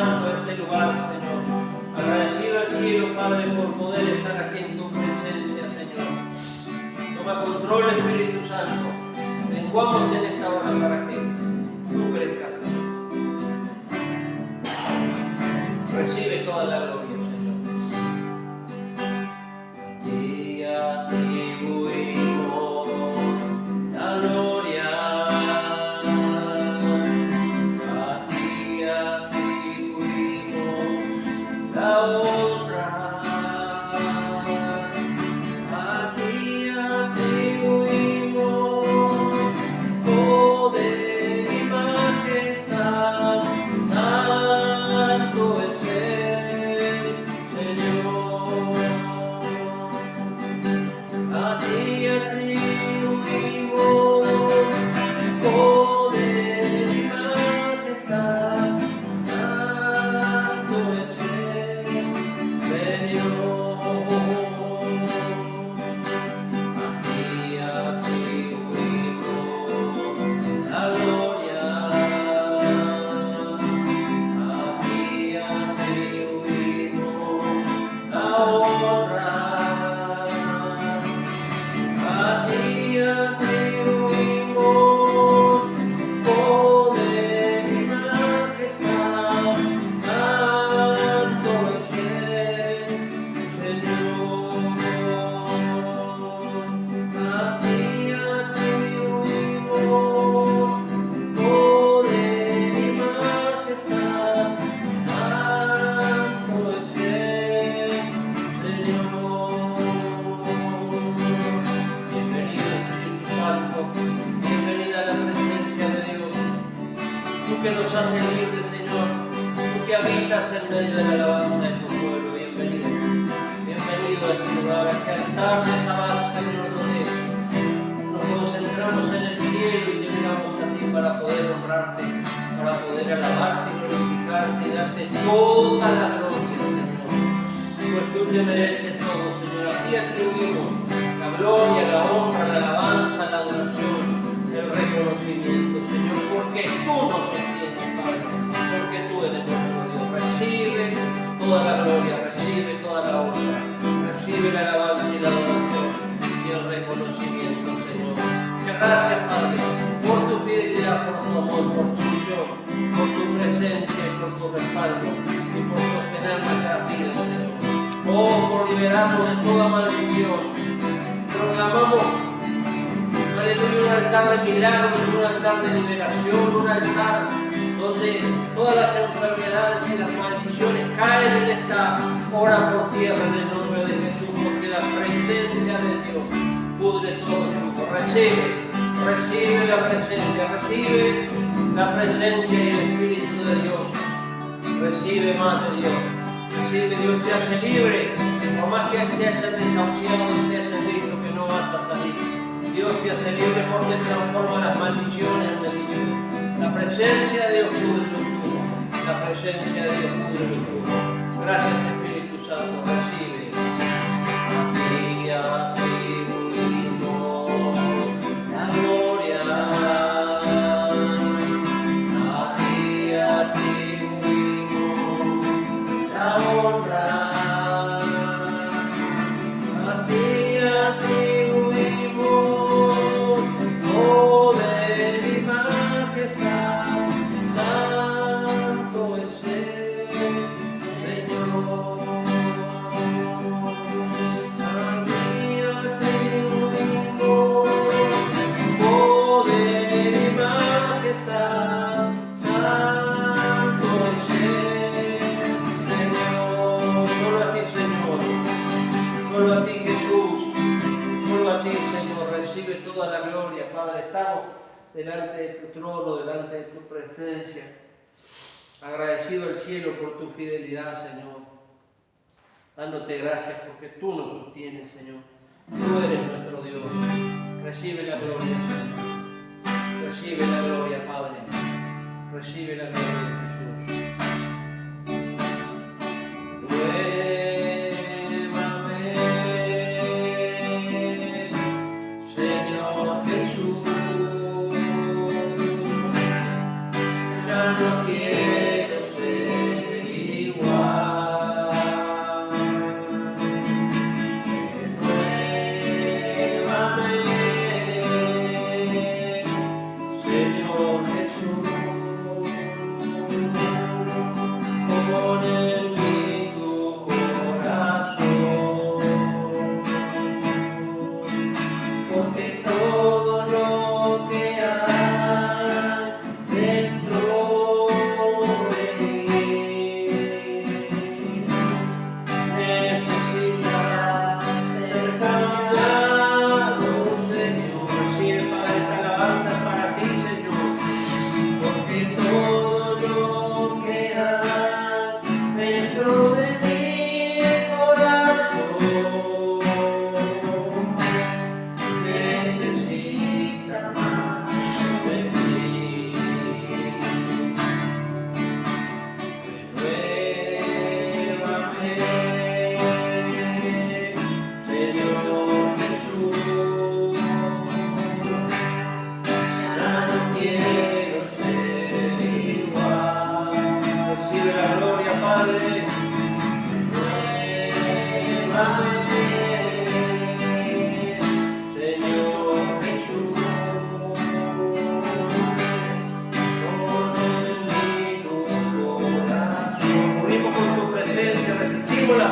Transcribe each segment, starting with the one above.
Santo a este lugar, Señor. Agradecido al cielo, Padre, por poder estar aquí en tu presencia, Señor. Toma control, Espíritu Santo. Menguamos en esta hora para que tú crezcas, Señor. Recibe toda la gloria, Señor. Y atribuimos la gloria. A ti atribuimos la honra. A ti atribuimos poder y majestad. Santo es el Señor. A ti atribuimos poder y majestad. Santo es el Señor. A ti atribuimos la gloria. A ti atribuimos la honra. A ti atribuimos poder y majestad. Santo es el Señor. A ti atribuimos poder y majestad. Santo es el Señor. Bienvenido, Espíritu Santo. Bienvenida a la presencia de Dios. Tú que nos haces libres, Señor. Tú que habitas en medio de la alabanza de tu pueblo. Bienvenido. Bienvenido a este lugar, a este altar de Sabbath, Señor, donde nos concentramos en el cielo y te miramos a ti para poder honrarte, para poder alabarte y glorificarte y darte toda la gloria, Señor. Pues tú te mereces todo, Señor. A ti atribuimos la gloria, la honra, la alabanza, la adoración, el reconocimiento, Señor, porque tú nos sostienes, Padre, porque tú eres nuestro Dios. Recibe toda la gloria, recibe toda la honra, recibe la alabanza y la adoración y el reconocimiento, Señor. Muchas gracias, Padre, por tu fidelidad, por tu amor, por tu visión, por tu presencia y por tu respaldo y por sostener nuestras vidas, Señor. Oh, por liberarnos de toda maldición. Proclamamos, aleluya, un altar de milagros, un altar de liberación, un altar donde todas las enfermedades y las maldiciones caen en esta hora por tierra en el nombre de Jesús, porque la presencia de Dios pudre todo yugo. Recibe la presencia y el Espíritu de Dios. Recibe más de Dios. Recibe, Dios te hace libre, por más que te hayas desahuciado y te hayas visto que no vas a salir. Dios te hace libre porque transforma las maldiciones en bendición. La presencia de Dios pudre los yugos. La presencia de Dios pudre los yugos. Gracias, Espíritu Santo. Recibe. A ti atribuimos la gloria. A ti atribuimos la honra. A ti atribuimos poder y majestad. Santo es el Señor. A ti atribuimos poder y majestad. Santo es el Señor. Solo a ti, Señor. Solo a ti, Jesús. Solo a ti, Señor. Recibe toda la gloria, Padre. Estamos delante de tu trono, delante de tu presencia. Agradecido al cielo por tu fidelidad, Señor. Dándote gracias porque tú nos sostienes, Señor. Tú eres nuestro Dios. Recibe la gloria, Señor. Recibe la gloria, Padre. Recibe la gloria, Jesús. Señor Jesús, ya no quiero ser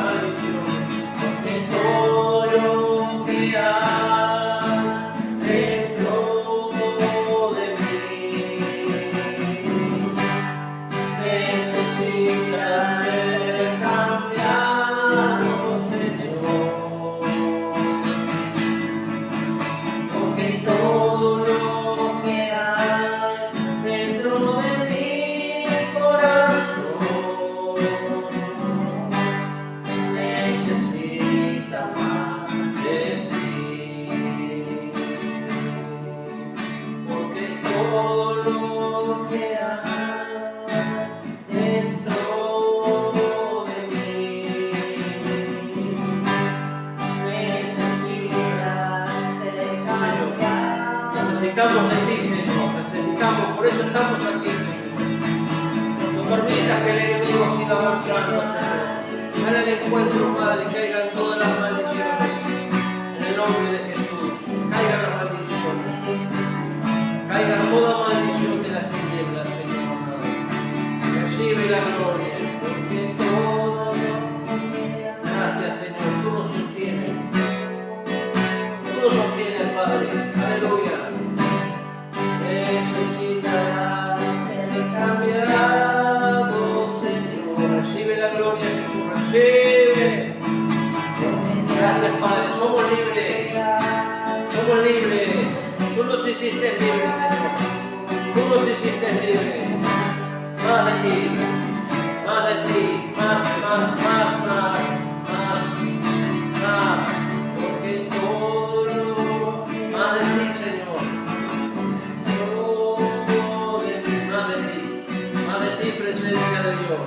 las maldiciones. porque todo lo que hay dentro de mí necesita ser cambiado, Señor. Porque todo lo que hay dentro de mi corazón necesita más de ti. Porque todo lo que hay dentro de mí necesita ser cambiado. Necesitamos de ti, Señor. Necesitamos, por eso estamos aquí, Señor. No permitas que el enemigo siga avanzando, Señor. Para el encuentro, Padre, caigan todas las maldiciones. En el nombre de Jesús, caigan las maldiciones. Caiga toda maldición de las tinieblas, Señor. Recibe la gloria, porque todo lo que gracias, Señor, tú nos sostienes. Tú nos sostienes, Padre. Aleluya. Necesitarás ser cambiado, Señor. Recibe la gloria, Jesús. Recibe. Gracias, Padre. Somos libres. Somos libres. Tú nos hiciste libres, Señor. Tú nos hiciste libres. Más de ti. Más de ti. Más. Porque todo lo más de ti, Señor. Todo de ti, más de ti. Más de ti, presencia de Dios.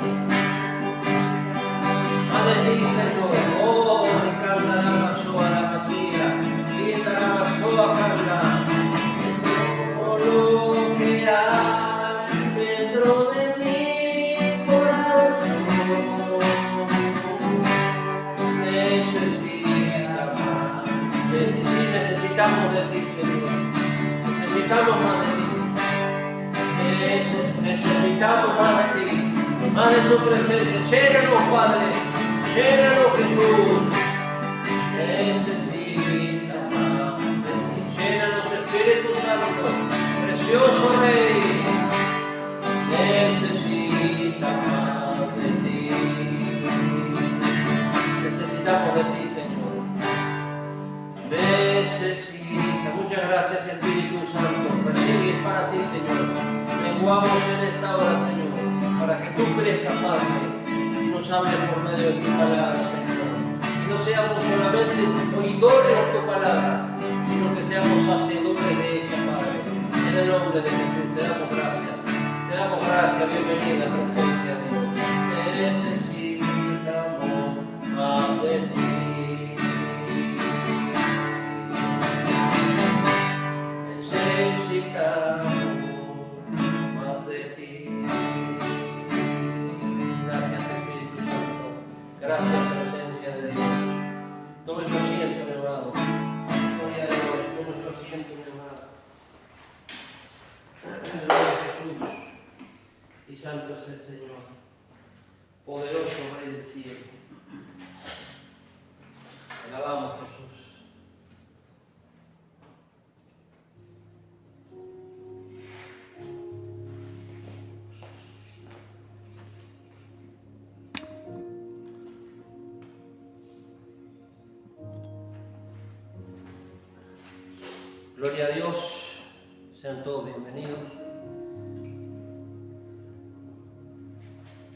Más de ti, Señor. Oh, canta la masoa, la masía. Linda la masoa, canta. Todo lo que hay dentro de mi corazón necesita más de ti. Sí, necesitamos de ti, Señor. Necesitamos más de ti. Necesitamos más de ti. Más de tu presencia. Llénanos, Padre. Llénanos, Jesús. Necesita más de ti. Llénanos, Espíritu Santo. Precioso Rey. Necesita más de ti. Necesitamos de ti, Señor. Necesita. Muchas gracias, Espíritu Santo. Recibe para ti, Señor. Menguamos en esta hora, Señor, para que tú crezcas, Padre, y nos hables por medio de tu palabra, Señor. Y no seamos solamente oidores de tu palabra, sino que seamos hacedores de ella, Padre. En el nombre de Jesús te damos gracias. Te damos gracias. Bienvenida, presencia de Dios. Necesitamos más de ti. Necesitamos más de ti. Gracias, Espíritu Santo. Gracias, presencia de Dios. Tome su asiento, mi amado. Gloria a Dios. Tome su asiento, mi amado. Gloria a Jesús. Y santo es el Señor. Poderoso Rey del cielo. Alabamos, Jesús. Gloria a Dios, sean todos bienvenidos.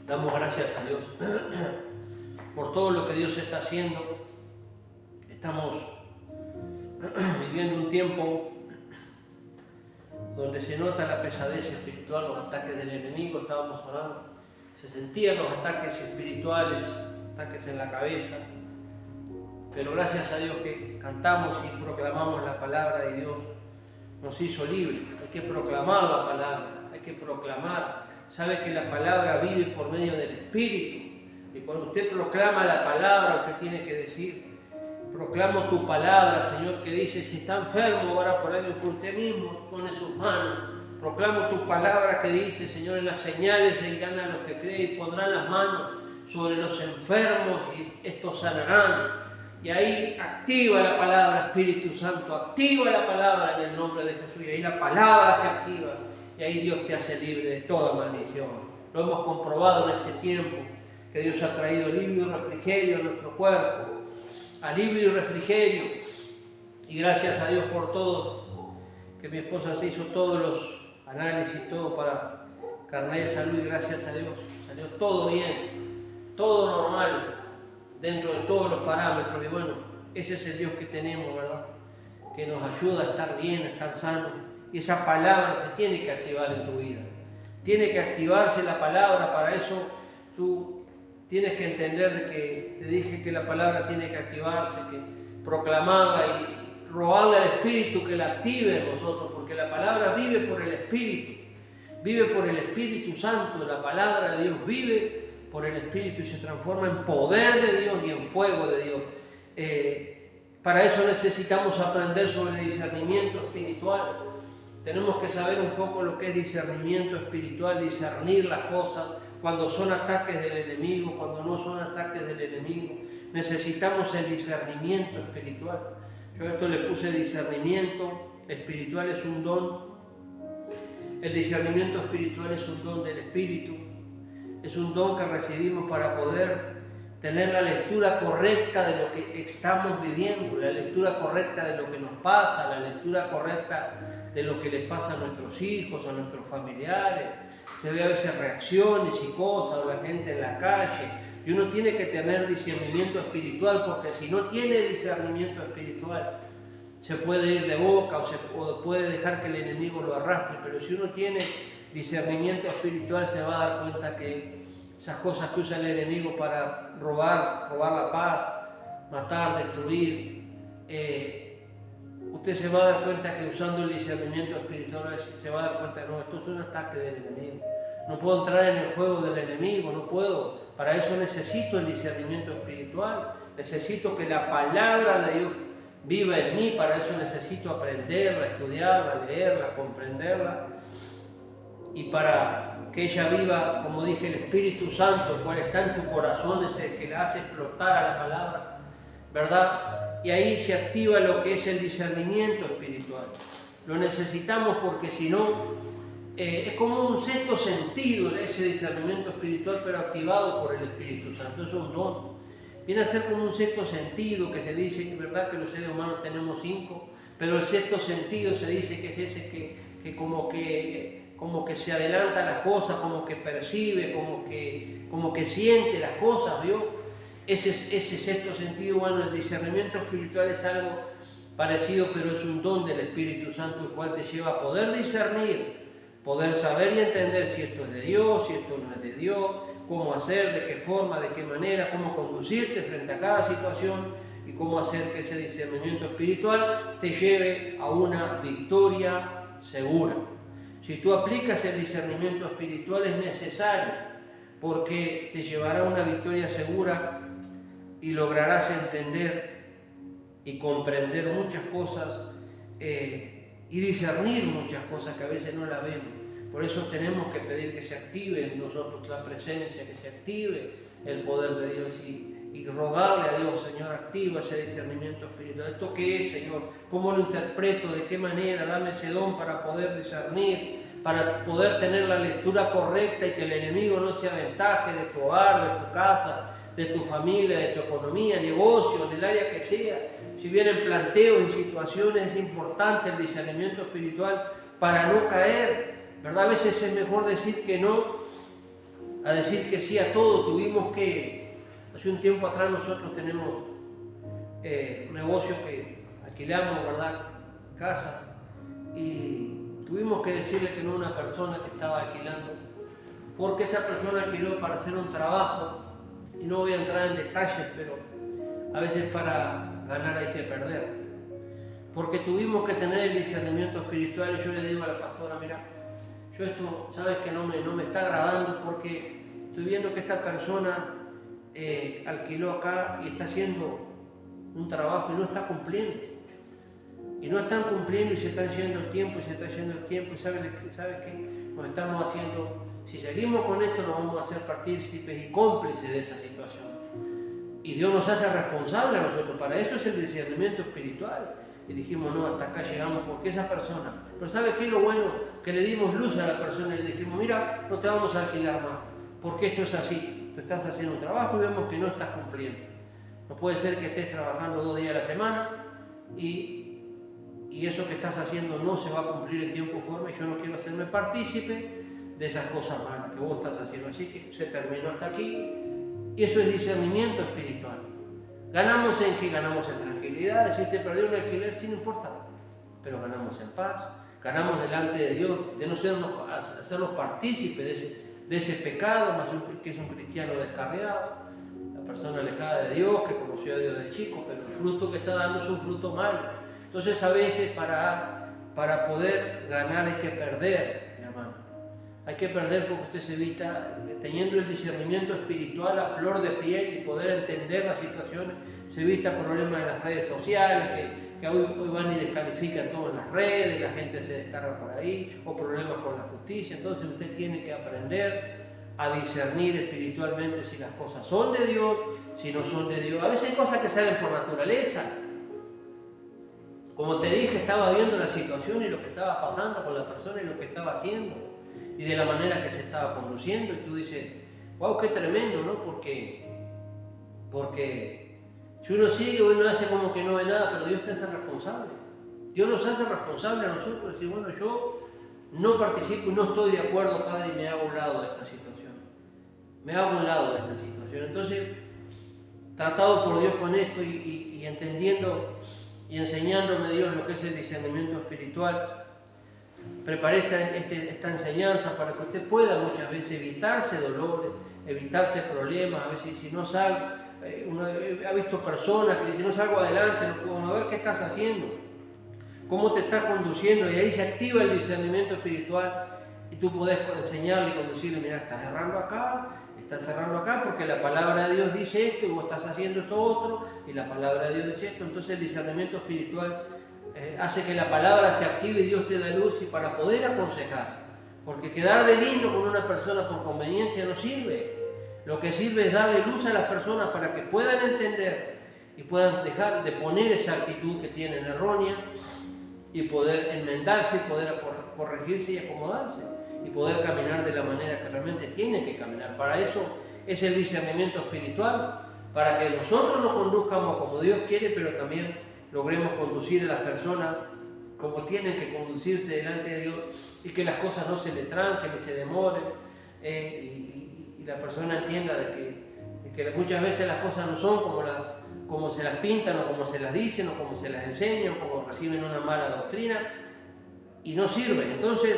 Damos gracias a Dios por todo lo que Dios está haciendo. Estamos viviendo un tiempo donde se nota la pesadez espiritual, los ataques del enemigo. Estábamos orando, se sentían los ataques espirituales, ataques en la cabeza. Pero gracias a Dios que cantamos y proclamamos la palabra de Dios, nos hizo libres. Hay que proclamar la palabra, hay que proclamar. Sabe que la palabra vive por medio del Espíritu. Y cuando usted proclama la palabra, usted tiene que decir: proclamo tu palabra, Señor, que dice: si está enfermo, ora por él, por usted mismo, pone sus manos. Proclamo tu palabra que dice: Señor, en las señales se irán a los que creen y pondrán las manos sobre los enfermos y estos sanarán. Y ahí activa la palabra, Espíritu Santo, activa la palabra en el nombre de Jesús. Y ahí la palabra se activa. Y ahí Dios te hace libre de toda maldición. Lo hemos comprobado en este tiempo, que Dios ha traído alivio y refrigerio a nuestro cuerpo. Alivio y refrigerio. Y gracias a Dios por todo, que mi esposa se hizo todos los análisis, todo para carnet de salud, y gracias a Dios salió todo bien, todo normal, dentro de todos los parámetros. Y bueno, ese es el Dios que tenemos, ¿verdad? Que nos ayuda a estar bien, a estar sanos. Y esa palabra se tiene que activar en tu vida. Tiene que activarse la palabra. Para eso tú tienes que entender de que te dije que la palabra tiene que activarse, que proclamarla y rogarle al Espíritu que la active en nosotros, porque la palabra vive por el Espíritu. Vive por el Espíritu Santo. La palabra de Dios vive por el Espíritu y se transforma en poder de Dios y en fuego de Dios. Para eso necesitamos aprender sobre discernimiento espiritual. Tenemos que saber un poco lo que es discernimiento espiritual, discernir las cosas, cuando son ataques del enemigo, cuando no son ataques del enemigo. Necesitamos el discernimiento espiritual. Yo a esto le puse discernimiento espiritual, es un don. El discernimiento espiritual es un don del Espíritu. Es un don que recibimos para poder tener la lectura correcta de lo que estamos viviendo, la lectura correcta de lo que nos pasa, la lectura correcta de lo que les pasa a nuestros hijos, a nuestros familiares. Usted ve a veces reacciones y cosas, o la gente en la calle, y uno tiene que tener discernimiento espiritual, porque si no tiene discernimiento espiritual, se puede ir de boca o puede dejar que el enemigo lo arrastre. Pero si uno tiene discernimiento espiritual, se va a dar cuenta que esas cosas que usa el enemigo para robar la paz, matar, destruir, usted se va a dar cuenta que usando el discernimiento espiritual se va a dar cuenta que no, esto es un ataque del enemigo. No puedo entrar en el juego del enemigo, no puedo. Para eso necesito el discernimiento espiritual. Necesito que la palabra de Dios viva en mí. Para eso necesito aprenderla, estudiarla, leerla, comprenderla. Y para que ella viva, como dije, el Espíritu Santo, el cual está en tu corazón, es el que la hace explotar a la palabra, ¿verdad? Y ahí se activa lo que es el discernimiento espiritual. Lo necesitamos porque si no, es como un sexto sentido ese discernimiento espiritual, pero activado por el Espíritu Santo. Es un don. Viene a ser como un sexto sentido, que se dice, ¿verdad?, que los seres humanos tenemos 5, pero el sexto sentido se dice que es ese que como que se adelanta a las cosas, como que percibe, como que siente las cosas, ¿vio? Ese sexto sentido. Bueno, el discernimiento espiritual es algo parecido, pero es un don del Espíritu Santo, el cual te lleva a poder discernir, poder saber y entender si esto es de Dios, si esto no es de Dios, cómo hacer, de qué forma, de qué manera, cómo conducirte frente a cada situación y cómo hacer que ese discernimiento espiritual te lleve a una victoria segura. Si tú aplicas el discernimiento espiritual es necesario, porque te llevará a una victoria segura y lograrás entender y comprender muchas cosas y discernir muchas cosas que a veces no las vemos. Por eso tenemos que pedir que se active en nosotros la presencia, que se active el poder de Dios y rogarle a Dios: Señor, activa ese discernimiento espiritual. ¿Esto qué es, Señor? ¿Cómo lo interpreto? ¿De qué manera? Dame ese don para poder discernir, para poder tener la lectura correcta y que el enemigo no se aventaje de tu hogar, de tu casa, de tu familia, de tu economía, negocio, en el área que sea. Si vienen planteos y situaciones, es importante el discernimiento espiritual para no caer, ¿verdad? A veces es mejor decir que no a decir que sí a todo. Hace un tiempo atrás nosotros tenemos un negocio que alquilamos, ¿verdad?, casa, y tuvimos que decirle que no a una persona que estaba alquilando, porque esa persona alquiló para hacer un trabajo, y no voy a entrar en detalles, pero a veces para ganar hay que perder, porque tuvimos que tener el discernimiento espiritual. Y yo le digo a la pastora: mira, yo esto, sabes que no me está agradando, porque estoy viendo que esta persona alquiló acá y está haciendo un trabajo y no está cumpliendo. Y no están cumpliendo y se está yendo el tiempo y se está yendo el tiempo. Y ¿sabes qué? Nos estamos haciendo Si seguimos con esto nos vamos a hacer partícipes y cómplices de esa situación. Y Dios nos hace responsables a nosotros. Para eso es el discernimiento espiritual. Y dijimos, no, hasta acá llegamos porque esa persona... Pero ¿sabe qué es lo bueno? Que le dimos luz a la persona y le dijimos, mira, no te vamos a alquilar más. Porque esto es así. Tú estás haciendo un trabajo y vemos que no estás cumpliendo. No puede ser que estés trabajando 2 días a la semana y eso que estás haciendo no se va a cumplir en tiempo y forma. Y yo no quiero hacerme partícipe de esas cosas malas que vos estás haciendo. Así que se terminó hasta aquí. Y eso es discernimiento espiritual. ¿Ganamos en qué? Ganamos en tranquilidad. Si te perdió un alquiler, sí, no importa. Pero ganamos en paz. Ganamos delante de Dios de no hacernos partícipes de ese pecado, más que es un cristiano descarriado, la persona alejada de Dios, que conoció a Dios de chico, pero el fruto que está dando es un fruto malo. Entonces a veces para poder ganar hay que perder, mi hermano. Hay que perder porque usted se evita, teniendo el discernimiento espiritual a flor de piel y poder entender las situaciones, se evita problemas en las redes sociales, que hoy van y descalifican todo en las redes, la gente se descarga por ahí, o problemas con la justicia. Entonces usted tiene que aprender a discernir espiritualmente si las cosas son de Dios, si no son de Dios. A veces hay cosas que salen por naturaleza. Como te dije, estaba viendo la situación y lo que estaba pasando con la persona y lo que estaba haciendo y de la manera que se estaba conduciendo, y tú dices, wow, qué tremendo, ¿no? Porque si uno sigue, uno hace como que no ve nada, pero Dios te hace responsable. Dios nos hace responsable a nosotros, decir, bueno, yo no participo y no estoy de acuerdo, Padre, y me hago a un lado de esta situación. Me hago a un lado de esta situación. Entonces, tratado por Dios con esto y entendiendo y enseñándome Dios lo que es el discernimiento espiritual, preparé esta enseñanza para que usted pueda muchas veces evitarse dolores, evitarse problemas. A veces si no salgo, uno ha visto personas que dicen, no salgo adelante, no puedo, ver qué estás haciendo, cómo te estás conduciendo, y ahí se activa el discernimiento espiritual y tú podés enseñarle y conducirle, mira, estás cerrando acá porque la palabra de Dios dice esto y vos estás haciendo esto otro y la palabra de Dios dice esto. Entonces el discernimiento espiritual hace que la palabra se active y Dios te da luz y para poder aconsejar, porque quedar de lindo con una persona por conveniencia no sirve. Lo que sirve es darle luz a las personas para que puedan entender y puedan dejar de poner esa actitud que tienen errónea y poder enmendarse, poder corregirse y acomodarse y poder caminar de la manera que realmente tienen que caminar. Para eso es el discernimiento espiritual, para que nosotros nos conduzcamos como Dios quiere, pero también logremos conducir a las personas como tienen que conducirse delante de Dios y que las cosas no se le tranquen ni se demoren, y la persona entienda de que muchas veces las cosas no son como se las pintan o como se las dicen o como se las enseñan o como reciben una mala doctrina y no sirven. Entonces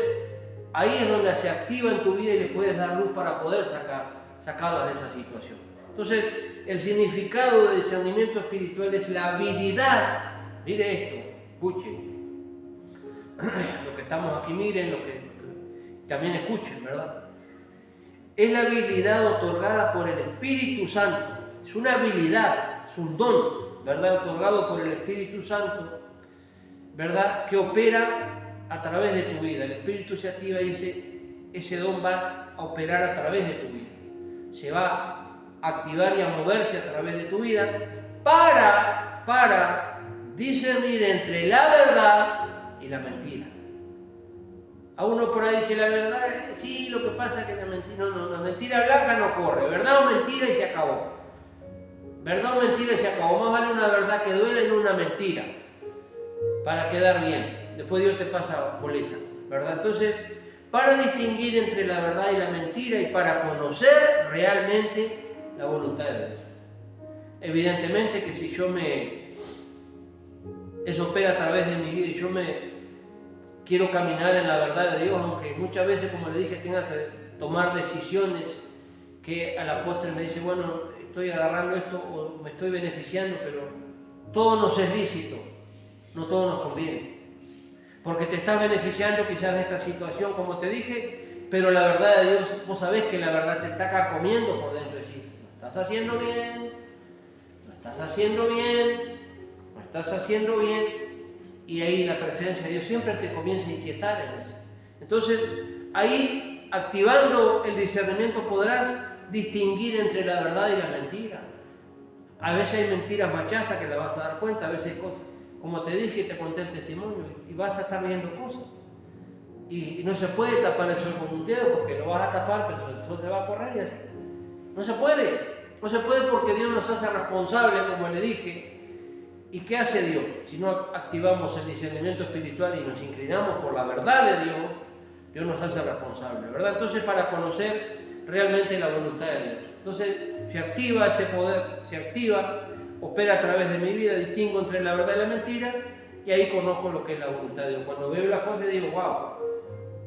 ahí es donde se activa en tu vida y le puedes dar luz para poder sacarlas de esa situación. Entonces el significado de discernimiento espiritual es la habilidad, mire esto, escuchen, lo que estamos aquí, miren, lo que también escuchen, ¿verdad? Es la habilidad otorgada por el Espíritu Santo, es una habilidad, es un don, ¿verdad? Otorgado por el Espíritu Santo, ¿verdad? Que opera a través de tu vida. El Espíritu se activa y ese don va a operar a través de tu vida. Se va a activar y a moverse a través de tu vida para discernir entre la verdad y la mentira. A uno por ahí dice la verdad, sí, lo que pasa es que la mentira blanca no corre, verdad o mentira y se acabó. Verdad o mentira y se acabó. Más vale una verdad que duele en una mentira, para quedar bien. Después Dios te pasa boleta, ¿verdad? Entonces, para distinguir entre la verdad y la mentira y para conocer realmente la voluntad de Dios. Evidentemente que si eso opera a través de mi vida y yo quiero caminar en la verdad de Dios, aunque muchas veces, como le dije, tenga que tomar decisiones que a la postre me dice, bueno, estoy agarrando esto o me estoy beneficiando, pero todo nos es lícito, no todo nos conviene. Porque te estás beneficiando quizás de esta situación, como te dije, pero la verdad de Dios, vos sabés que la verdad te está carcomiendo por dentro, decir, no estás haciendo bien, no estás haciendo bien, no estás haciendo bien. Y ahí la presencia de Dios siempre te comienza a inquietar en eso. Entonces, ahí activando el discernimiento podrás distinguir entre la verdad y la mentira. A veces hay mentiras machazas que la vas a dar cuenta, a veces hay cosas, como te dije, te conté el testimonio, y vas a estar viendo cosas. Y no se puede tapar el sol con un dedo, porque lo vas a tapar, pero el sol te va a correr y así. No se puede. No se puede porque Dios nos hace responsables, como le dije. ¿Y qué hace Dios? Si no activamos el discernimiento espiritual y nos inclinamos por la verdad de Dios, Dios nos hace responsables, ¿verdad? Entonces, para conocer realmente la voluntad de Dios. Entonces, se activa ese poder, se activa, opera a través de mi vida, distingo entre la verdad y la mentira, y ahí conozco lo que es la voluntad de Dios. Cuando veo las cosas digo, wow.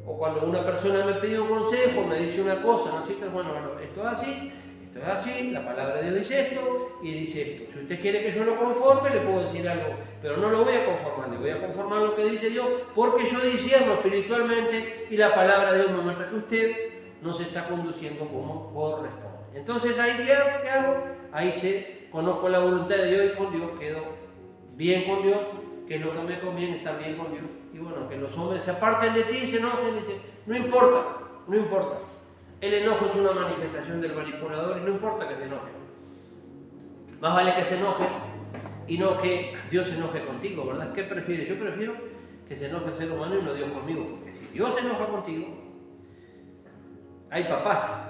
O cuando una persona me pide un consejo, me dice una cosa, ¿no? Así que, bueno, esto es así, la palabra de Dios dice esto y dice esto. Si usted quiere que yo lo conforme, le puedo decir algo, pero no lo voy a conformar, le voy a conformar lo que dice Dios, porque yo discierno espiritualmente y la palabra de Dios me muestra que usted no se está conduciendo como corresponde. Entonces, ¿ahí qué hago? Ahí conozco la voluntad de Dios y con Dios quedo bien con Dios, que es lo que me conviene, estar bien con Dios. Y bueno, que los hombres se aparten de ti y se enojen, dicen, no importa. El enojo es una manifestación del manipulador y no importa que se enoje. Más vale que se enoje y no que Dios se enoje contigo, ¿verdad? ¿Qué prefieres? Yo prefiero que se enoje el ser humano y no Dios conmigo, porque si Dios se enoja contigo, ¡ay papá!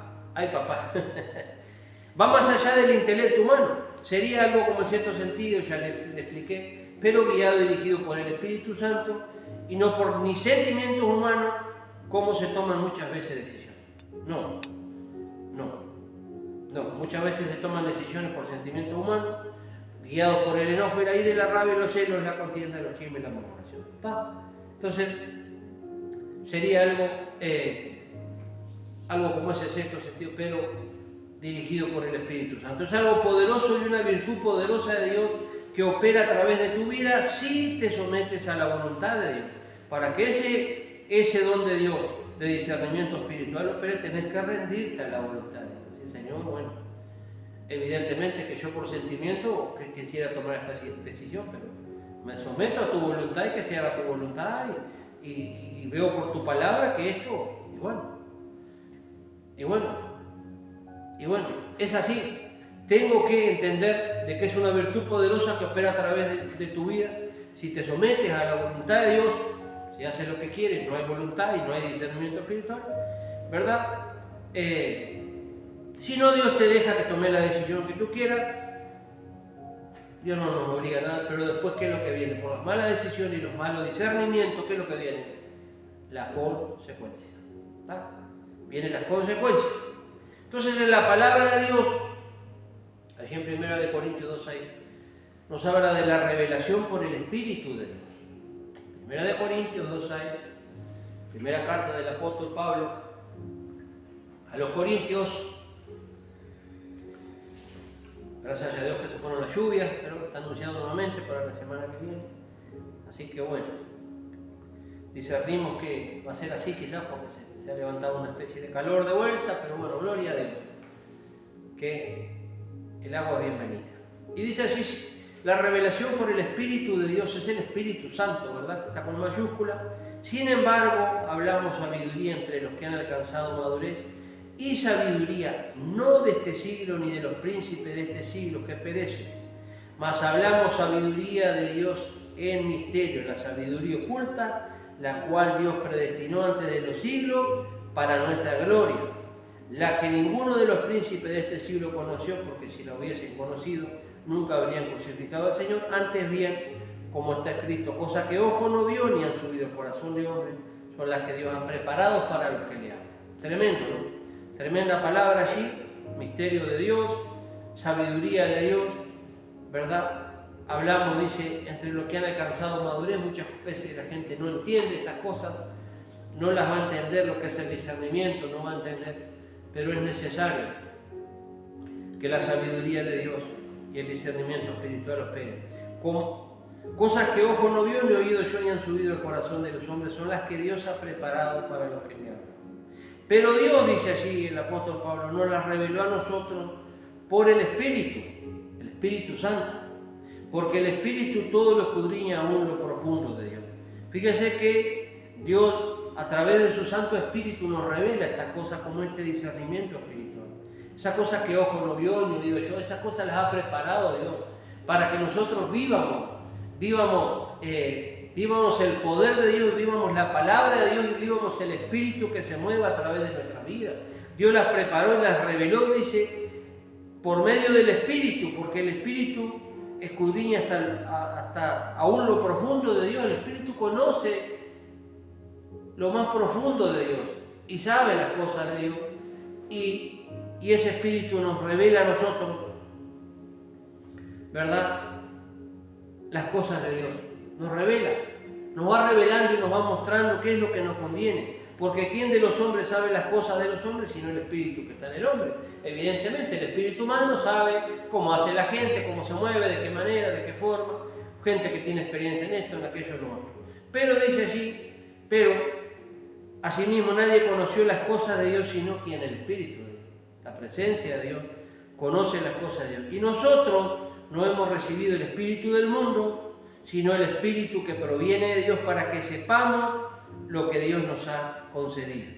Va más allá del intelecto humano. Sería algo como en cierto sentido, ya le expliqué, pero guiado y dirigido por el Espíritu Santo y no por ni sentimientos humanos, como se toman muchas veces decisiones. No, muchas veces se toman decisiones por sentimientos humanos, guiados por el enojo, la ira, la rabia, los celos, la contienda, los chismes, la murmuración. Entonces, sería algo como ese sexto sentido, pero dirigido por el Espíritu Santo. Es algo poderoso y una virtud poderosa de Dios que opera a través de tu vida si te sometes a la voluntad de Dios. Para que ese don de Dios, de discernimiento espiritual opere, tenés que rendirte a la voluntad de Dios. Sí, Señor, bueno, evidentemente que yo por sentimiento quisiera tomar esta decisión, pero me someto a tu voluntad y que se haga tu voluntad y veo por tu palabra que esto, y bueno, es así. Tengo que entender de que es una virtud poderosa que opera a través de tu vida. Si te sometes a la voluntad de Dios, si haces lo que quieres, no hay voluntad y no hay discernimiento espiritual, ¿verdad? Si no, Dios te deja que tomes la decisión que tú quieras. Dios no nos obliga a nada, pero después, ¿qué es lo que viene? Por las malas decisiones y los malos discernimientos, ¿qué es lo que viene? La consecuencia. ¿Está? Vienen las consecuencias. Entonces, en la palabra de Dios, allí en 1 Corintios 2:6, nos habla de la revelación por el Espíritu de Dios. 1 Corintios 2:6, primera carta del apóstol Pablo a los Corintios. Gracias a Dios que se fueron las lluvias, pero está anunciado nuevamente para la semana que viene. Así que bueno, discernimos que va a ser así quizás porque se ha levantado una especie de calor de vuelta, pero bueno, gloria a Dios, que el agua es bienvenida. Y dice así, la revelación por el Espíritu de Dios es el Espíritu Santo, ¿verdad? Está con mayúscula. Sin embargo, hablamos sabiduría entre los que han alcanzado madurez, y sabiduría no de este siglo ni de los príncipes de este siglo que perecen, mas hablamos sabiduría de Dios en misterio, la sabiduría oculta, la cual Dios predestinó antes de los siglos para nuestra gloria, la que ninguno de los príncipes de este siglo conoció, porque si la hubiesen conocido nunca habrían crucificado al Señor. Antes bien, como está escrito, cosa que ojo no vio ni han subido el corazón de hombre, son las que Dios ha preparado para los que le aman. Tremendo, ¿no? Tremenda palabra allí, misterio de Dios, sabiduría de Dios, ¿verdad? Hablamos, dice, entre los que han alcanzado madurez. Muchas veces la gente no entiende estas cosas, no las va a entender lo que es el discernimiento, no va a entender, pero es necesario que la sabiduría de Dios y el discernimiento espiritual operen. Como cosas que ojo no vio, ni oído yo, ni han subido el corazón de los hombres, son las que Dios ha preparado para los que le aman. Pero Dios, dice allí el apóstol Pablo, nos las reveló a nosotros por el Espíritu Santo, porque el Espíritu todo lo escudriña aún lo profundo de Dios. Fíjense que Dios a través de su Santo Espíritu nos revela estas cosas como este discernimiento espiritual. Esas cosas que ojo no vio ni oído yo, esas cosas las ha preparado Dios para que nosotros vivamos el poder de Dios, vivamos la palabra de Dios y vivamos el Espíritu que se mueva a través de nuestra vida. Dios las preparó y las reveló, dice, por medio del Espíritu, porque el Espíritu escudriña hasta aún lo profundo de Dios. El Espíritu conoce lo más profundo de Dios y sabe las cosas de Dios, y ese Espíritu nos revela a nosotros, ¿verdad?, las cosas de Dios. Nos revela, nos va revelando y nos va mostrando qué es lo que nos conviene. Porque ¿quién de los hombres sabe las cosas de los hombres sino el Espíritu que está en el hombre? Evidentemente el espíritu humano sabe cómo hace la gente, cómo se mueve, de qué manera, de qué forma. Gente que tiene experiencia en esto, en aquello, en lo otro. Pero dice allí, pero asimismo nadie conoció las cosas de Dios sino quien, el Espíritu de Dios. La presencia de Dios conoce las cosas de Dios. Y nosotros no hemos recibido el Espíritu del mundo, sino el Espíritu que proviene de Dios, para que sepamos lo que Dios nos ha concedido.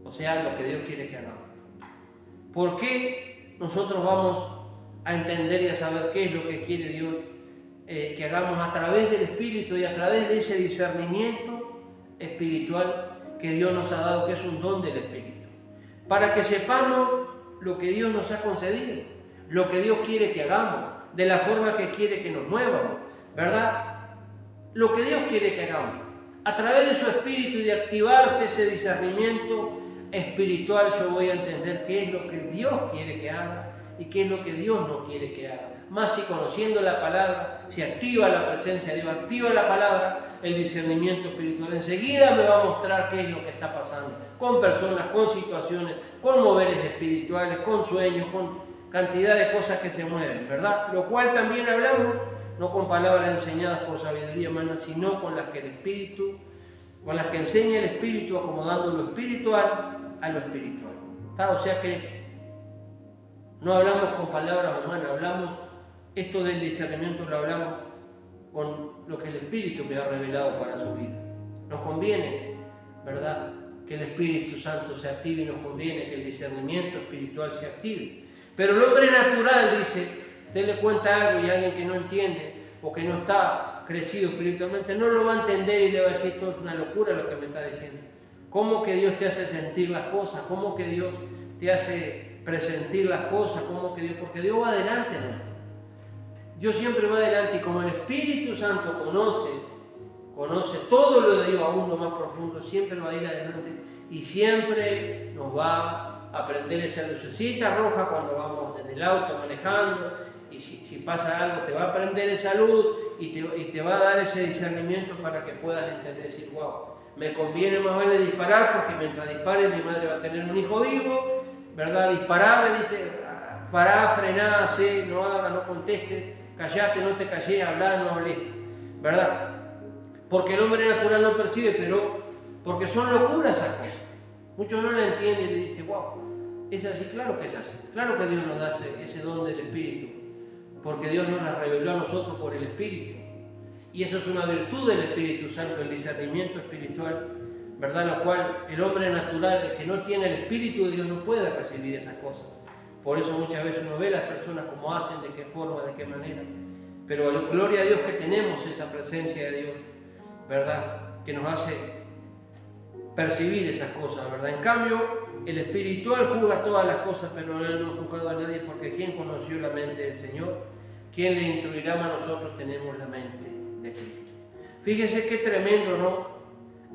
O sea, lo que Dios quiere que hagamos. ¿Por qué nosotros vamos a entender y a saber qué es lo que quiere Dios que hagamos a través del Espíritu y a través de ese discernimiento espiritual que Dios nos ha dado, que es un don del Espíritu? Para que sepamos lo que Dios nos ha concedido, lo que Dios quiere que hagamos, de la forma que quiere que nos muevamos, ¿verdad? Lo que Dios quiere que hagamos. A través de su Espíritu y de activarse ese discernimiento espiritual, yo voy a entender qué es lo que Dios quiere que haga y qué es lo que Dios no quiere que haga. Más si conociendo la palabra, si activa la presencia de Dios, activa la palabra, el discernimiento espiritual, enseguida me va a mostrar qué es lo que está pasando con personas, con situaciones, con moveres espirituales, con sueños, con cantidad de cosas que se mueven, ¿verdad? Lo cual también hablamos, no con palabras enseñadas por sabiduría humana, sino con las que el Espíritu, con las que enseña el Espíritu, acomodando lo espiritual a lo espiritual. ¿Está? O sea que no hablamos con palabras humanas, hablamos, esto del discernimiento lo hablamos con lo que el Espíritu me ha revelado para su vida. Nos conviene, ¿verdad?, que el Espíritu Santo se active, y nos conviene que el discernimiento espiritual se active. Pero el hombre natural, dice, usted le cuenta algo y alguien que no entiende o que no está crecido espiritualmente no lo va a entender y le va a decir, esto es una locura lo que me está diciendo. ¿Cómo que Dios te hace sentir las cosas? ¿Cómo que Dios te hace presentir las cosas? ¿Cómo que Dios? Porque Dios va adelante nuestro. Dios siempre va adelante, y como el Espíritu Santo conoce todo lo de Dios aún lo más profundo, siempre va a ir adelante y siempre nos va a prender esa lucecita roja cuando vamos en el auto manejando, y si pasa algo te va a prender esa luz y te va a dar ese discernimiento para que puedas entender, decir, wow, me conviene más vale disparar, porque mientras dispare mi madre va a tener un hijo vivo, ¿verdad? Disparar, me dice, pará, frená, hacé, no haga, no conteste, callate, no te callé, hablá, no hables, ¿verdad? Porque el hombre natural no percibe, pero porque son locuras esas cosas. Muchos no la entienden y le dicen, wow, es así, claro que es así. Claro que Dios nos da ese don del Espíritu, porque Dios nos la reveló a nosotros por el Espíritu. Y eso es una virtud del Espíritu Santo, el discernimiento espiritual, ¿verdad? Lo cual el hombre natural, el que no tiene el Espíritu de Dios, no puede recibir esas cosas. Por eso muchas veces uno ve a las personas cómo hacen, de qué forma, de qué manera. Pero gloria a Dios que tenemos esa presencia de Dios, ¿verdad?, que nos hace percibir esas cosas, ¿verdad? En cambio, el espiritual juzga todas las cosas, pero Él no ha juzgado a nadie, porque ¿quién conoció la mente del Señor? ¿Quién le instruirá? Más nosotros tenemos la mente de Cristo. Fíjese qué tremendo, ¿no?,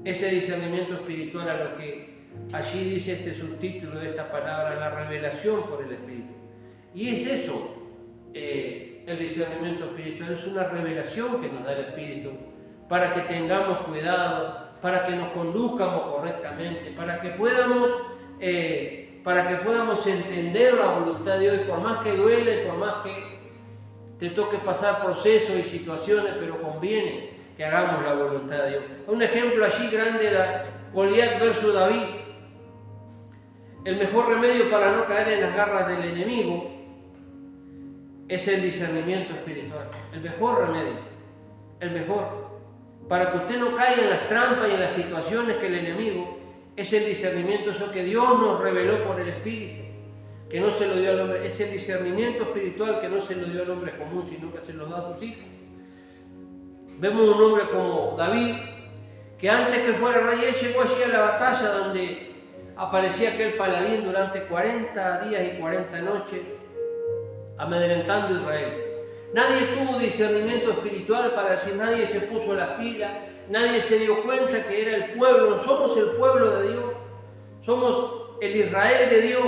ese discernimiento espiritual, a lo que allí dice este subtítulo de esta palabra, la revelación por el Espíritu. Y es eso, el discernimiento espiritual, es una revelación que nos da el Espíritu, para que tengamos cuidado, para que nos conduzcamos correctamente, para que podamos entender la voluntad de Dios, y por más que duele, por más que te toque pasar procesos y situaciones, pero conviene que hagamos la voluntad de Dios. Un ejemplo allí grande era Goliat versus David. El mejor remedio para no caer en las garras del enemigo es el discernimiento espiritual. El mejor remedio, el mejor. para que usted no caiga en las trampas y en las situaciones que el enemigo, es el discernimiento, eso que Dios nos reveló por el Espíritu, que no se lo dio al hombre, es el discernimiento espiritual que no se lo dio al hombre común, sino que se lo da a sus hijos. Vemos un hombre como David, que antes que fuera rey, él llegó allí a la batalla donde aparecía aquel paladín durante 40 días y 40 noches, amedrentando a Israel. Nadie tuvo discernimiento espiritual para decir, nadie se puso las pilas, nadie se dio cuenta que era el pueblo, somos el pueblo de Dios, somos el Israel de Dios.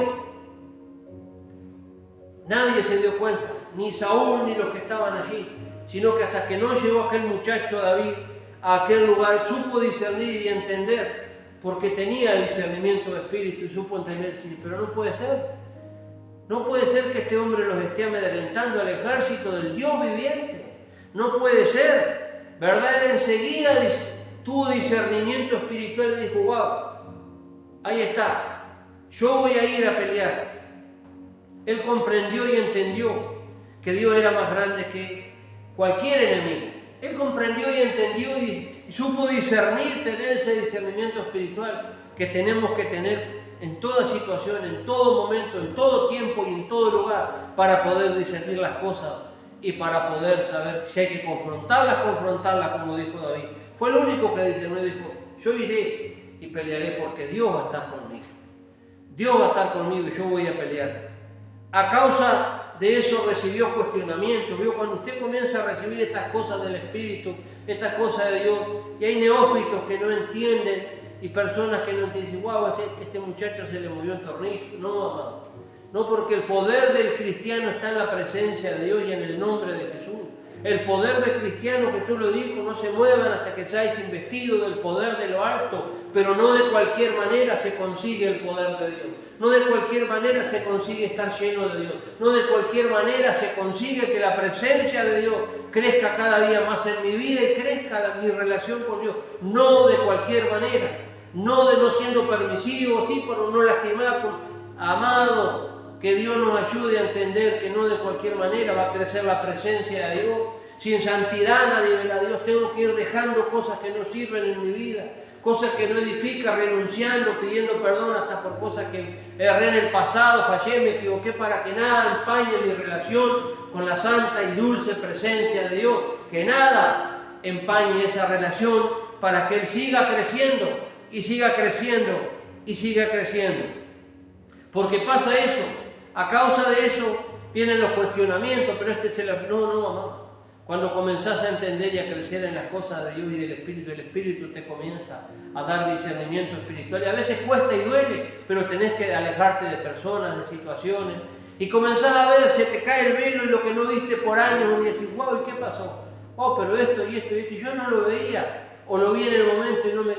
Nadie se dio cuenta, ni Saúl ni los que estaban allí, sino que hasta que no llegó aquel muchacho David a aquel lugar, supo discernir y entender, porque tenía discernimiento de espíritu y supo entender, sí, pero no puede ser. No puede ser que este hombre los esté amedrentando al ejército del Dios viviente. No puede ser, ¿verdad? Él enseguida tuvo discernimiento espiritual y dijo, wow, ahí está, yo voy a ir a pelear. Él comprendió y entendió que Dios era más grande que cualquier enemigo. Él comprendió y entendió y supo discernir, tener ese discernimiento espiritual que tenemos que tener en toda situación, en todo momento, en todo tiempo y en todo lugar, para poder discernir las cosas y para poder saber si hay que confrontarlas, como dijo David. Fue el único que dijo, yo iré y pelearé porque Dios va a estar conmigo. Dios va a estar conmigo y yo voy a pelear. A causa de eso recibió cuestionamientos. ¿Vio? Cuando usted comienza a recibir estas cosas del Espíritu, estas cosas de Dios, y hay neófitos que no entienden, y personas que no entienden, dicen, wow, este muchacho se le movió un tornillo. No, amado. No, porque el poder del cristiano está en la presencia de Dios y en el nombre de Jesús. El poder del cristiano, Jesús lo dijo, no se muevan hasta que seáis investidos del poder de lo alto, pero no de cualquier manera se consigue el poder de Dios. No de cualquier manera se consigue estar lleno de Dios. No de cualquier manera se consigue que la presencia de Dios crezca cada día más en mi vida y crezca mi relación con Dios. No de cualquier manera. No de no siendo permisivo, sí, pero no lastimar. Amado, que Dios nos ayude a entender que no de cualquier manera va a crecer la presencia de Dios. Sin santidad nadie verá a Dios. Tengo que ir dejando cosas que no sirven en mi vida, cosas que no edifican, renunciando, pidiendo perdón hasta por cosas que erré en el pasado, fallé, me equivoqué, para que nada empañe mi relación con la santa y dulce presencia de Dios. Que nada empañe esa relación para que Él siga creciendo y siga creciendo y siga creciendo. Porque pasa eso, a causa de eso vienen los cuestionamientos, pero no, amado. Cuando comenzás a entender y a crecer en las cosas de Dios y del Espíritu, el Espíritu te comienza a dar discernimiento espiritual. Y a veces cuesta y duele, pero tenés que alejarte de personas, de situaciones. Y comenzás a ver, se te cae el velo y lo que no viste por años, y decís, wow, ¿y qué pasó? Oh, pero esto y esto y esto, y yo no lo veía, o lo vi en el momento y no me...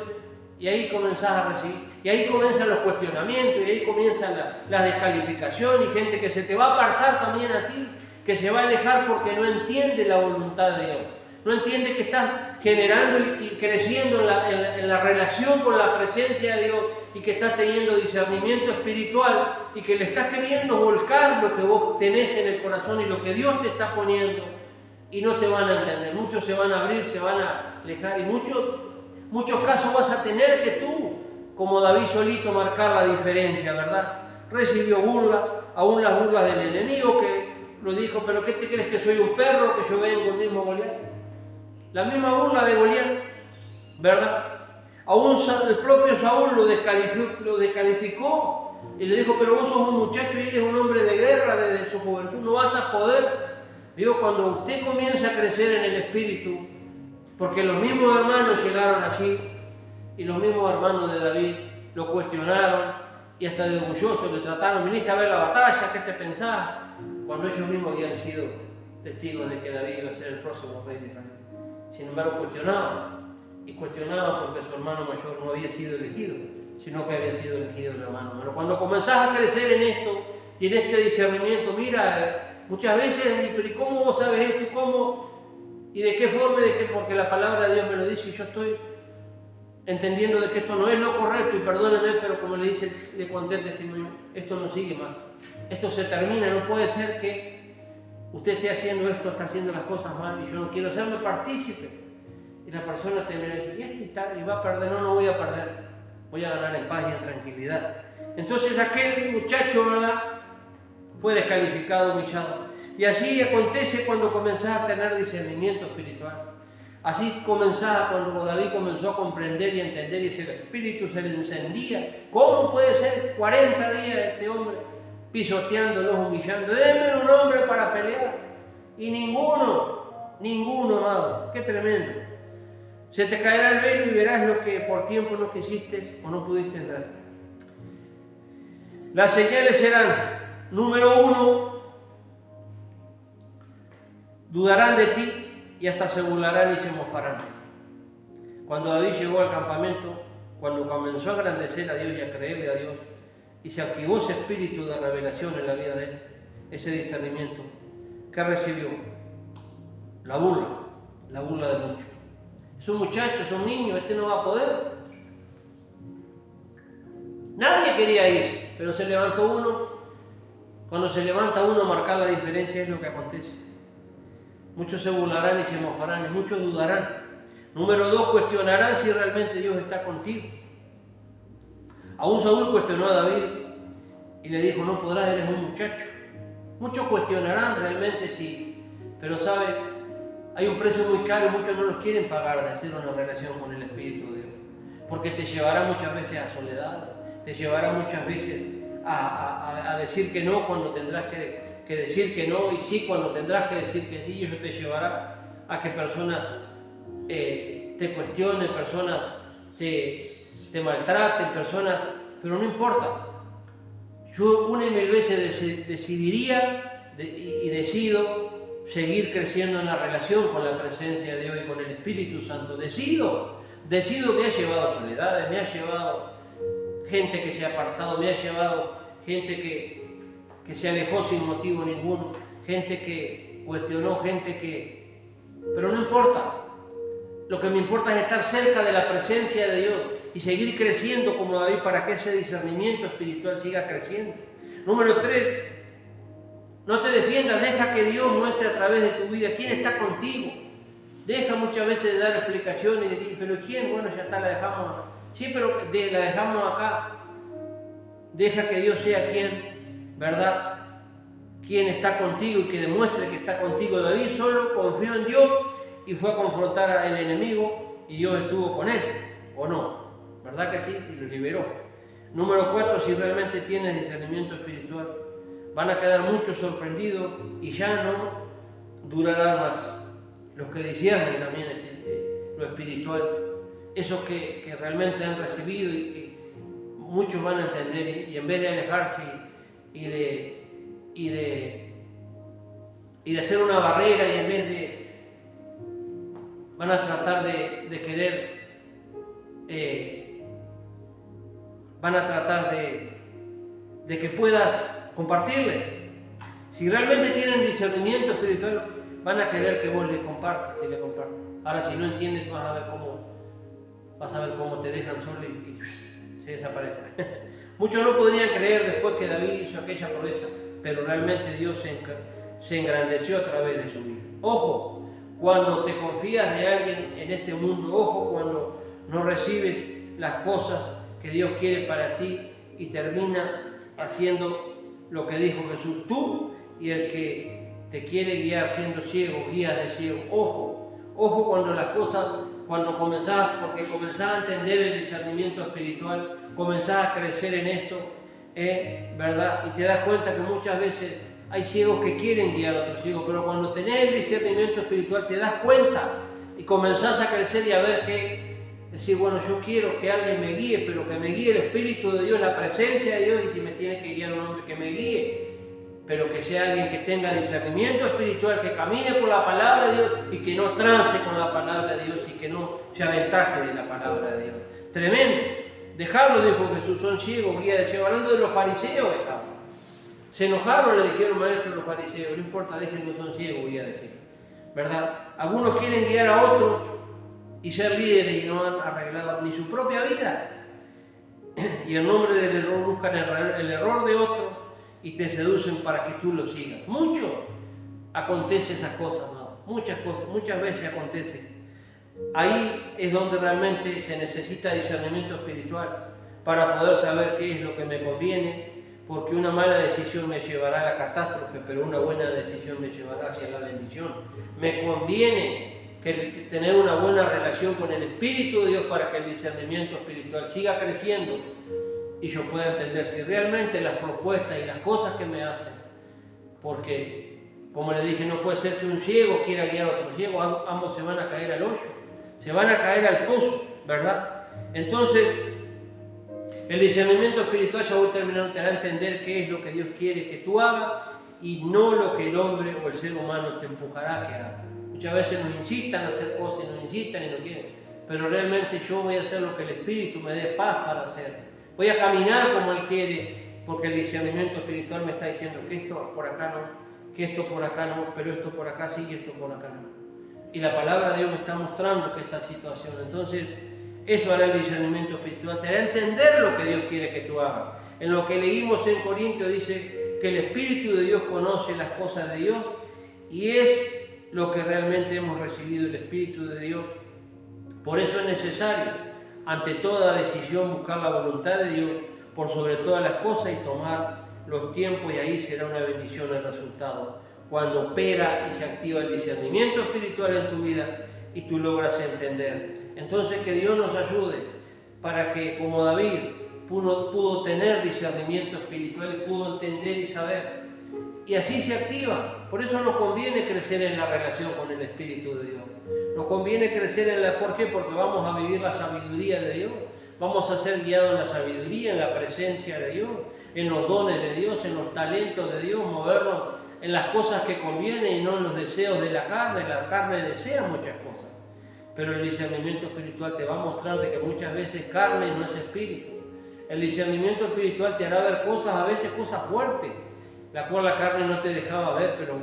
Y ahí comenzás a recibir, y ahí comienzan los cuestionamientos, y ahí comienzan la descalificación, y gente que se te va a apartar también a ti, que se va a alejar porque no entiende la voluntad de Dios. No entiende que estás generando y creciendo en la relación con la presencia de Dios, y que estás teniendo discernimiento espiritual, y que le estás queriendo volcar lo que vos tenés en el corazón y lo que Dios te está poniendo, y no te van a entender. Muchos se van a abrir, se van a alejar, y muchos casos vas a tener que tú, como David solito, marcar la diferencia, ¿verdad? Recibió burlas, aún las burlas del enemigo, que lo dijo, pero ¿qué te crees, que soy un perro, que yo vengo el mismo Goliat? La misma burla de Goliat, ¿verdad? Aún el propio Saúl lo descalificó y le dijo, pero vos sos un muchacho y eres un hombre de guerra desde su juventud, no vas a poder. Digo, cuando usted comienza a crecer en el Espíritu, porque los mismos hermanos llegaron allí y los mismos hermanos de David lo cuestionaron y hasta de orgulloso le trataron, viniste a ver la batalla, ¿qué te pensás? Cuando ellos mismos habían sido testigos de que David iba a ser el próximo rey de Israel. Sin embargo, cuestionaban porque su hermano mayor no había sido elegido, sino que había sido elegido el hermano menor. Cuando comenzás a crecer en esto y en este discernimiento, mira, muchas veces, pero ¿y cómo vos sabes esto? ¿Cómo? ¿Y de qué forma? Porque la palabra de Dios me lo dice y yo estoy entendiendo de que esto no es lo correcto, y perdónenme, pero como le conté el testimonio, esto no sigue más. Esto se termina, no puede ser que usted esté haciendo esto, está haciendo las cosas mal, y yo no quiero hacerme partícipe. Y la persona te mira y dice, y y va a perder, no voy a perder, voy a ganar en paz y en tranquilidad. Entonces aquel muchacho, ¿verdad?, fue descalificado, humillado. Y así acontece cuando comenzás a tener discernimiento espiritual. Así comenzaba cuando David comenzó a comprender y a entender y ese espíritu se le encendía. ¿Cómo puede ser 40 días este hombre pisoteándolos, humillando? Denme un hombre para pelear. Y ninguno, amado. Qué tremendo. Se te caerá el velo y verás lo que por tiempo no quisiste o no pudiste ver. Las señales serán, número 1, dudarán de ti y hasta se burlarán y se mofarán. Cuando David llegó al campamento, cuando comenzó a engrandecer a Dios y a creerle a Dios, y se activó ese espíritu de revelación en la vida de él, ese discernimiento, ¿qué recibió? La burla de muchos. Es un muchacho, es un niño, este no va a poder. Nadie quería ir, pero se levantó uno. Cuando se levanta uno, marcar la diferencia es lo que acontece. Muchos se burlarán y se mofarán, y muchos dudarán. Número 2, cuestionarán si realmente Dios está contigo. Aún Saúl cuestionó a David y le dijo, no podrás, eres un muchacho. Muchos cuestionarán realmente si, pero sabe, hay un precio muy caro y muchos no los quieren pagar de hacer una relación con el Espíritu de Dios. Porque te llevará muchas veces a soledad, te llevará muchas veces a decir que no cuando tendrás que decir que no, y sí cuando tendrás que decir que sí, y eso te llevará a que personas te cuestionen, personas te maltraten, personas, pero no importa. Yo una y mil veces decidiría y decido seguir creciendo en la relación con la presencia de Dios y con el Espíritu Santo. Decido, me ha llevado soledades, me ha llevado gente que se ha apartado, me ha llevado gente que se alejó sin motivo ninguno, gente que cuestionó, pero no importa. Lo que me importa es estar cerca de la presencia de Dios y seguir creciendo como David para que ese discernimiento espiritual siga creciendo. Número 3, no te defiendas, deja que Dios muestre a través de tu vida quién está contigo. Deja muchas veces de dar explicaciones, pero ¿quién? Bueno, ya está, la dejamos. Sí, pero la dejamos acá. Deja que Dios sea quien, ¿verdad?, quien está contigo y que demuestre que está contigo. David solo confió en Dios y fue a confrontar al enemigo y Dios estuvo con él, ¿o no? ¿Verdad que sí? Y lo liberó. Número 4, si realmente tienes discernimiento espiritual, van a quedar muchos sorprendidos y ya no durarán más. Los que disciernen también lo espiritual, esos que realmente han recibido y muchos van a entender y en vez de alejarse y de hacer una barrera y en vez de van a tratar de querer van a tratar de que puedas compartirles. Si realmente tienen discernimiento espiritual, van a querer que vos les compartas y les compartas. Ahora, si no entiendes, vas a ver cómo te dejan solo y se desaparecen. Muchos no podrían creer después que David hizo aquella proeza, pero realmente Dios se engrandeció a través de su vida. Ojo, cuando te confías de alguien en este mundo, ojo cuando no recibes las cosas que Dios quiere para ti y termina haciendo lo que dijo Jesús, tú y el que te quiere guiar siendo ciego, guía de ciego. Ojo cuando las cosas, cuando comenzás a entender el discernimiento espiritual, comenzás a crecer en esto, ¿verdad? Y te das cuenta que muchas veces hay ciegos que quieren guiar a otros ciegos, pero cuando tenés el discernimiento espiritual te das cuenta y comenzás a crecer y a ver que decir, bueno, yo quiero que alguien me guíe, pero que me guíe el Espíritu de Dios, la presencia de Dios, y si me tiene que guiar un hombre que me guíe, pero que sea alguien que tenga discernimiento espiritual, que camine por la palabra de Dios y que no trance con la palabra de Dios y que no se aventaje de la palabra de Dios. Tremendo. Dejarlo, dijo Jesús, son ciegos, guía de ciegos. Hablando de los fariseos que estaban. Se enojaron, le dijeron, maestro, los fariseos, no importa, déjenlo, son ciegos, guía de ciegos. ¿Verdad? Algunos quieren guiar a otros y ser líderes y no han arreglado ni su propia vida. Y en nombre del error buscan el error de otros y te seducen para que tú lo sigas. Mucho acontece esas cosas, ¿no? Muchas veces acontece. Ahí es donde realmente se necesita discernimiento espiritual para poder saber qué es lo que me conviene, porque una mala decisión me llevará a la catástrofe, pero una buena decisión me llevará hacia la bendición. Me conviene tener una buena relación con el Espíritu de Dios para que el discernimiento espiritual siga creciendo y yo pueda entender si realmente las propuestas y las cosas que me hacen, porque, como le dije, no puede ser que un ciego quiera guiar a otro ciego, ambos se van a caer al hoyo, se van a caer al pozo, ¿verdad? Entonces, el discernimiento espiritual, ya voy terminando, te hará entender qué es lo que Dios quiere que tú hagas y no lo que el hombre o el ser humano te empujará a que hagas. Muchas veces nos incitan a hacer cosas y nos incitan y no quieren, pero realmente yo voy a hacer lo que el Espíritu me dé paz para hacer. Voy a caminar como Él quiere, porque el discernimiento espiritual me está diciendo que esto por acá no, que esto por acá no, pero esto por acá sí y esto por acá no. Y la palabra de Dios me está mostrando que esta situación, entonces, eso hará el discernimiento espiritual, te hará entender lo que Dios quiere que tú hagas. En lo que leímos en Corintios dice que el Espíritu de Dios conoce las cosas de Dios y es lo que realmente hemos recibido, el Espíritu de Dios. Por eso es necesario, ante toda decisión, buscar la voluntad de Dios por sobre todas las cosas y tomar los tiempos, y ahí será una bendición el resultado. Cuando opera y se activa el discernimiento espiritual en tu vida y tú logras entender. Entonces que Dios nos ayude para que, como David pudo tener discernimiento espiritual y pudo entender y saber, y así se activa. Por eso nos conviene crecer en la relación con el Espíritu de Dios. Nos conviene crecer en la... ¿Por qué? Porque vamos a vivir la sabiduría de Dios. Vamos a ser guiados en la sabiduría, en la presencia de Dios, en los dones de Dios, en los talentos de Dios, movernos en las cosas que convienen y no en los deseos de la carne. La carne desea muchas cosas, pero el discernimiento espiritual te va a mostrar de que muchas veces carne no es espíritu. El discernimiento espiritual te hará ver cosas, a veces cosas fuertes, la cual la carne no te dejaba ver, pero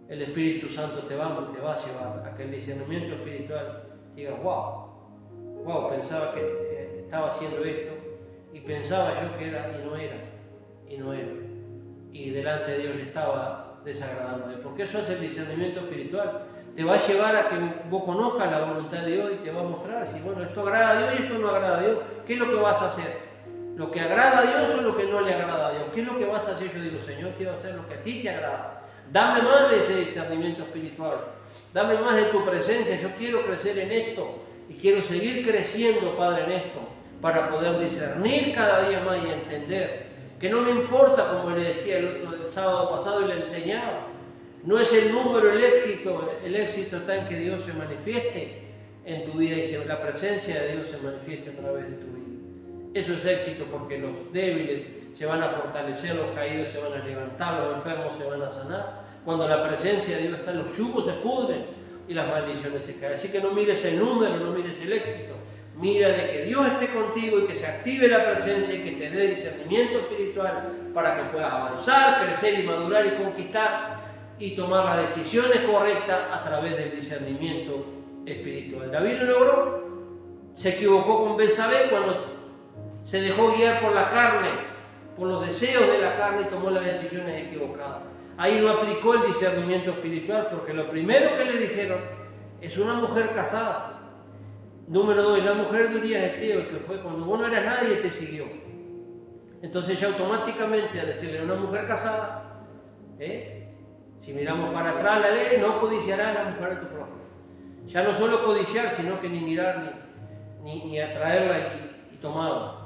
el Espíritu Santo te va a llevar a que el discernimiento espiritual diga, wow, pensaba que estaba haciendo esto y pensaba yo que era y no era. Y delante de Dios le estaba desagradando. Porque eso es el discernimiento espiritual. Te va a llevar a que vos conozcas la voluntad de Dios y te va a mostrar si, bueno, esto agrada a Dios y esto no agrada a Dios. ¿Qué es lo que vas a hacer? ¿Lo que agrada a Dios o lo que no le agrada a Dios? ¿Qué es lo que vas a hacer? Yo digo, Señor, quiero hacer lo que a ti te agrada. Dame más de ese discernimiento espiritual. Dame más de tu presencia. Yo quiero crecer en esto y quiero seguir creciendo, Padre, en esto, para poder discernir cada día más y entender que no me importa, como le decía el sábado pasado y le enseñaba, no es el número el éxito está en que Dios se manifieste en tu vida y la presencia de Dios se manifieste a través de tu vida. Eso es éxito, porque los débiles se van a fortalecer, los caídos se van a levantar, los enfermos se van a sanar. Cuando la presencia de Dios está, los yugos se pudren y las maldiciones se caen. Así que no mires el número, no mires el éxito. Mira de que Dios esté contigo y que se active la presencia y que te dé discernimiento espiritual para que puedas avanzar, crecer y madurar y conquistar y tomar las decisiones correctas a través del discernimiento espiritual. David lo logró. Se equivocó con Betsabé cuando se dejó guiar por la carne, por los deseos de la carne y tomó las decisiones equivocadas. Ahí no aplicó el discernimiento espiritual, porque lo primero que le dijeron es una mujer casada. Número 2, la mujer de Urías Eteo, que fue cuando vos no eras nadie te siguió. Entonces ya automáticamente a decirle a una mujer casada, si miramos para atrás la ley, no codiciarás a la mujer de tu prójimo. Ya no solo codiciar, sino que ni mirar, ni atraerla y tomarla.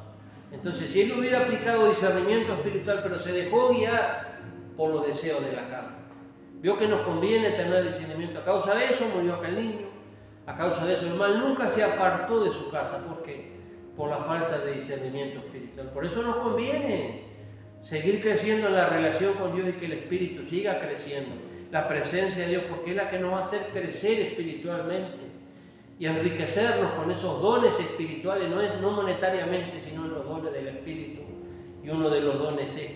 Entonces, si él hubiera aplicado discernimiento espiritual, pero se dejó guiar por los deseos de la carne, vio que nos conviene tener discernimiento. A causa de eso murió aquel niño. A causa de eso el mal nunca se apartó de su casa. ¿Por qué? Por la falta de discernimiento espiritual. Por eso nos conviene seguir creciendo en la relación con Dios y que el Espíritu siga creciendo. La presencia de Dios, porque es la que nos va a hacer crecer espiritualmente y enriquecernos con esos dones espirituales, no monetariamente, sino en los dones del Espíritu. Y uno de los dones es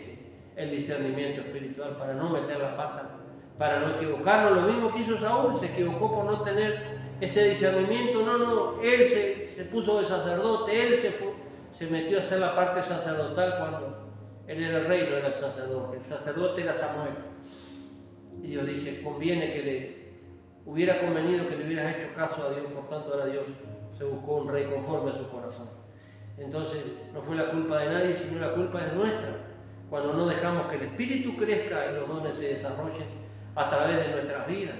el discernimiento espiritual, para no meter la pata, para no equivocarnos. Lo mismo que hizo Saúl, se equivocó por no tener ese discernimiento. Él se puso de sacerdote, él se metió a hacer la parte sacerdotal cuando él era el rey, no era el sacerdote era Samuel. Y Dios dice, conviene hubiera convenido que le hubieras hecho caso a Dios, por tanto ahora Dios se buscó un rey conforme a su corazón. Entonces no fue la culpa de nadie, sino la culpa es nuestra, cuando no dejamos que el Espíritu crezca y los dones se desarrollen a través de nuestras vidas.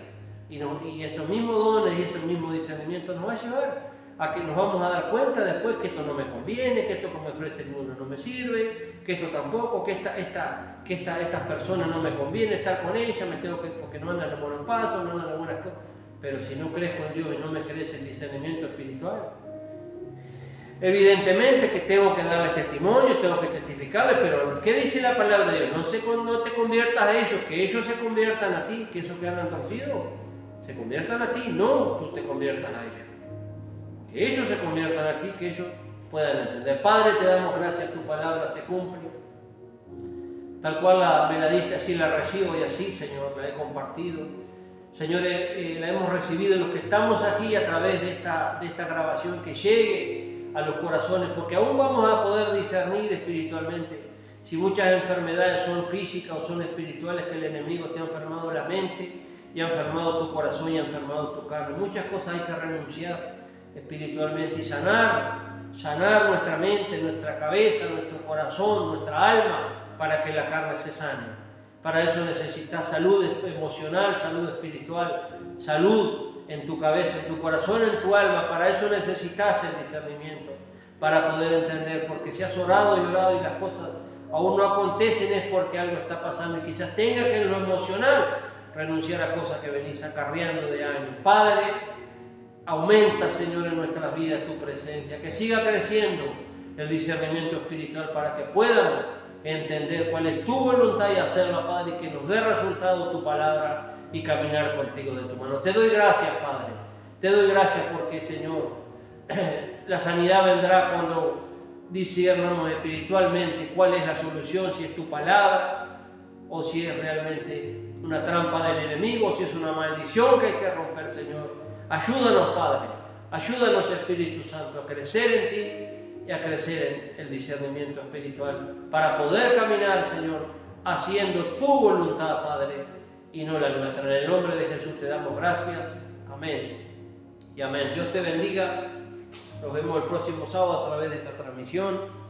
Y esos mismos dones y ese mismo discernimiento nos va a llevar a que nos vamos a dar cuenta después que esto no me conviene, que esto que me ofrece el mundo no me sirve, que esto tampoco, que estas personas no me conviene estar con ellas, porque no andan en buenos pasos, no andan en buenas cosas. Pero si no crezco en Dios y no me crece el discernimiento espiritual, evidentemente que tengo que darles testimonio, tengo que testificarles, pero ¿qué dice la palabra de Dios? No sé cuando te conviertas a ellos, que ellos se conviertan a ti, que esos que andan torcidos se conviertan a ti, no tú te conviertas a ellos. Que ellos se conviertan a ti, que ellos puedan entender. Padre, te damos gracias, tu palabra se cumple. Tal cual me la diste, así la recibo y así, Señor, la he compartido. Señor, la hemos recibido los que estamos aquí a través de esta grabación, que llegue a los corazones, porque aún vamos a poder discernir espiritualmente si muchas enfermedades son físicas o son espirituales, que el enemigo te ha enfermado la mente y ha enfermado tu corazón y ha enfermado tu carne. Muchas cosas hay que renunciar espiritualmente y sanar nuestra mente, nuestra cabeza, nuestro corazón, nuestra alma, para que la carne se sane. Para eso necesitas salud emocional, salud espiritual, salud en tu cabeza, en tu corazón, en tu alma. Para eso necesitas el discernimiento, para poder entender, porque si has orado y orado y las cosas aún no acontecen, es porque algo está pasando y quizás tenga que en lo emocional renunciar a cosas que venís acarreando de años. Padre, aumenta, Señor, en nuestras vidas tu presencia, que siga creciendo el discernimiento espiritual para que podamos entender cuál es tu voluntad y hacerla, Padre, y que nos dé resultado tu palabra y caminar contigo de tu mano. Te doy gracias, Padre, te doy gracias porque, Señor, la sanidad vendrá cuando discernamos espiritualmente cuál es la solución, si es tu palabra o si es realmente una trampa del enemigo, o si es una maldición que hay que romper, Señor. Ayúdanos, Padre, ayúdanos, Espíritu Santo, a crecer en ti y a crecer en el discernimiento espiritual para poder caminar, Señor, haciendo tu voluntad, Padre, y no la nuestra. En el nombre de Jesús te damos gracias. Amén y amén. Dios te bendiga. Nos vemos el próximo sábado a través de esta transmisión.